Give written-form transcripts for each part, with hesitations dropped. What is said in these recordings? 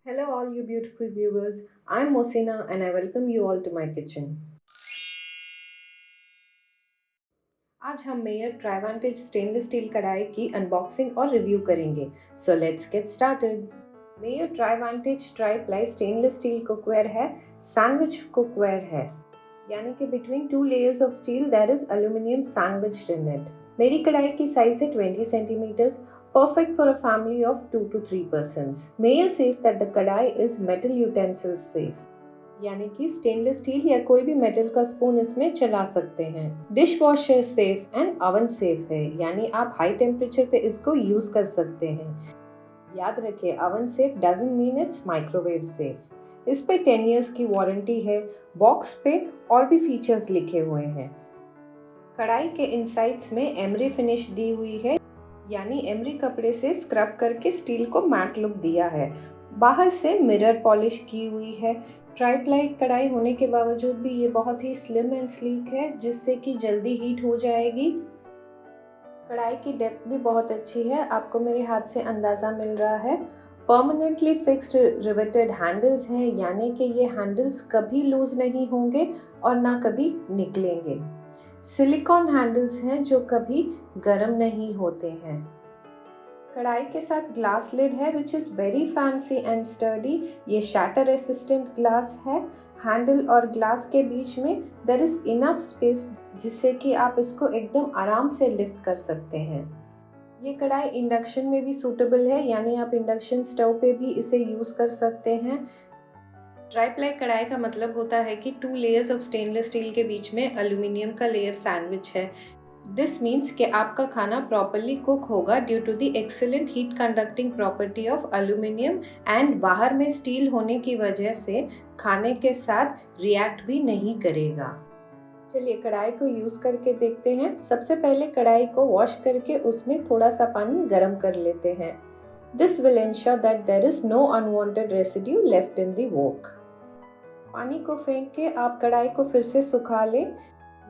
Hello all you beautiful viewers, I'm Mosina and I welcome you all to my kitchen. आज हम mayor ट्राइवांटेज stainless steel कढ़ाई की unboxing और review करेंगे. So let's get started. Meyer Trivantage tri-ply stainless steel cookware है, sandwich cookware है, यानी कि between two layers of steel there is aluminium sandwiched in it. मेरी कढ़ाई की साइज है 20 centimetres, perfect for a family of 2 to 3 persons. Meyer says that the kadai is metal utensils safe. यानी कि stainless steel या कोई भी metal का स्पून इसमें चला सकते हैं. Dish washer safe and oven safe है, यानी आप हाई टेम्परेचर पे इसको यूज कर सकते हैं. याद रखिए, oven safe doesn't mean it's microwave safe. इस पे 10 इयर्स की वारंटी है. बॉक्स पे और भी फीचर्स लिखे हुए हैं. कढ़ाई के इनसाइड्स में एमरी फिनिश दी हुई है, यानी एमरी कपड़े से स्क्रब करके स्टील को मैट लुक दिया है. बाहर से मिरर पॉलिश की हुई है. ट्राई-प्लाई कढ़ाई होने के बावजूद भी ये बहुत ही स्लिम एंड स्लीक है, जिससे कि जल्दी हीट हो जाएगी. कढ़ाई की डेप्थ भी बहुत अच्छी है, आपको मेरे हाथ से अंदाज़ा मिल रहा है. परमानेंटली फिक्स्ड रिवेटेड हैंडल्स हैं, यानी कि ये हैंडल्स कभी लूज नहीं होंगे और ना कभी निकलेंगे. सिलिकॉन हैंडल्स हैं जो कभी गर्म नहीं होते हैं. कढ़ाई के साथ ग्लास लिड है which is very fancy and sturdy. ये शैटर रेसिस्टेंट ग्लास है. हैंडल और ग्लास के बीच में देयर इज इनफ स्पेस, जिससे कि आप इसको एकदम आराम से लिफ्ट कर सकते हैं. ये कढ़ाई इंडक्शन में भी सूटेबल है, यानी आप इंडक्शन स्टोव पे भी इसे यूज़ कर सकते हैं. ट्राई-प्लाई कढ़ाई का मतलब होता है कि 2 लेयर्स ऑफ स्टेनलेस स्टील के बीच में एल्यूमिनियम का लेयर सैंडविच है. दिस मीन्स कि आपका खाना प्रॉपरली कुक होगा due to the excellent heat conducting property of aluminium, and बाहर में स्टील होने की वजह से खाने के साथ रिएक्ट भी नहीं करेगा. चलिए कढ़ाई को यूज़ करके देखते हैं. सबसे पहले कढ़ाई को वॉश करके उसमें थोड़ा सा पानी गर्म कर लेते हैं. This will ensure that there is no unwanted residue left in the wok. पानी को फेंक के आप कढ़ाई को फिर से सुखा लें.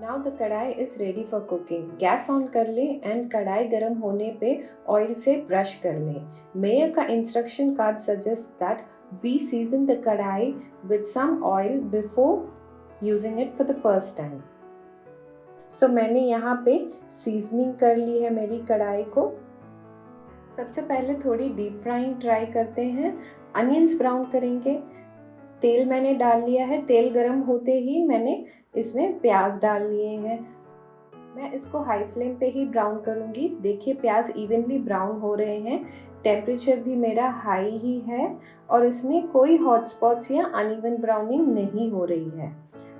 Now the कढ़ाई is ready for cooking. Gas on कर लें एंड कढ़ाई गर्म होने पे ऑयल से ब्रश कर लें. मेयर का instruction card suggest that we season the kadhai with some oil before using it for the first time. So मैंने यहाँ पे सीजनिंग कर ली है मेरी कढ़ाई को. सबसे पहले थोड़ी डीप फ्राइंग ट्राई करते हैं. अनियंस ब्राउन करेंगे. तेल मैंने डाल लिया है. तेल गरम होते ही मैंने इसमें प्याज डाल लिए हैं. मैं इसको हाई फ्लेम पे ही ब्राउन करूँगी. देखिए प्याज इवनली ब्राउन हो रहे हैं. टेम्परेचर भी मेरा हाई ही है और इसमें कोई हॉट स्पॉट्स या अनइवन ब्राउनिंग नहीं हो रही है.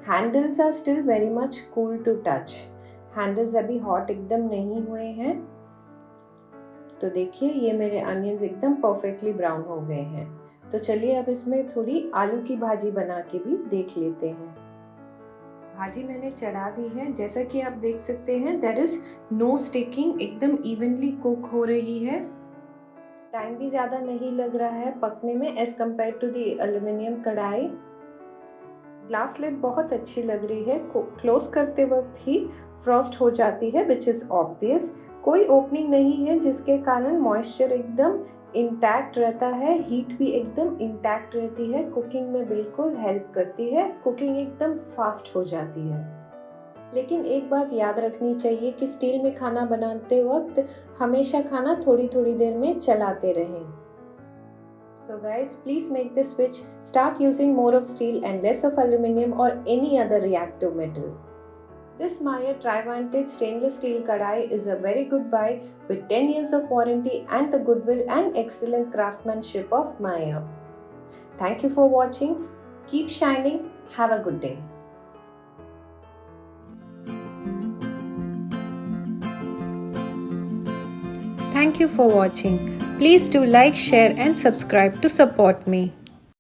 Handles are still very much cool to touch. Handles अभी हॉट एकदम नहीं हुए हैं. तो देखिए ये मेरे अनियंस एकदम परफेक्टली ब्राउन हो गए हैं. तो चलिए अब इसमें थोड़ी आलू की भाजी बना के भी देख लेते हैं. भाजी मैंने चढ़ा दी है. जैसा कि आप देख सकते हैं देयर इज नो स्टिकिंग, एकदम इवनली कुक हो रही है. टाइम भी ज़्यादा नहीं लग रहा है पकने में as compare to the aluminium kadhai. Glass lid बहुत अच्छी लग रही है. क्लोज करते वक्त ही फ्रॉस्ट हो जाती है विच इज़ ऑब्वियस. कोई ओपनिंग नहीं है जिसके कारण मॉइस्चर एकदम इंटैक्ट रहता है. हीट भी एकदम इंटैक्ट रहती है. कुकिंग में बिल्कुल हेल्प करती है. कुकिंग एकदम फास्ट हो जाती है. लेकिन एक बात याद रखनी चाहिए कि स्टील में खाना बनाते वक्त हमेशा खाना थोड़ी थोड़ी देर में चलाते रहें. So guys, please make the switch. Start using more of steel and less of aluminum or any other reactive metal. This Meyer Trivantage stainless steel kadai is a very good buy with 10 years of warranty and the goodwill and excellent craftsmanship of Meyer. Thank you for watching. Keep shining. Have a good day. Thank you for watching. Please do like, share and subscribe to support me.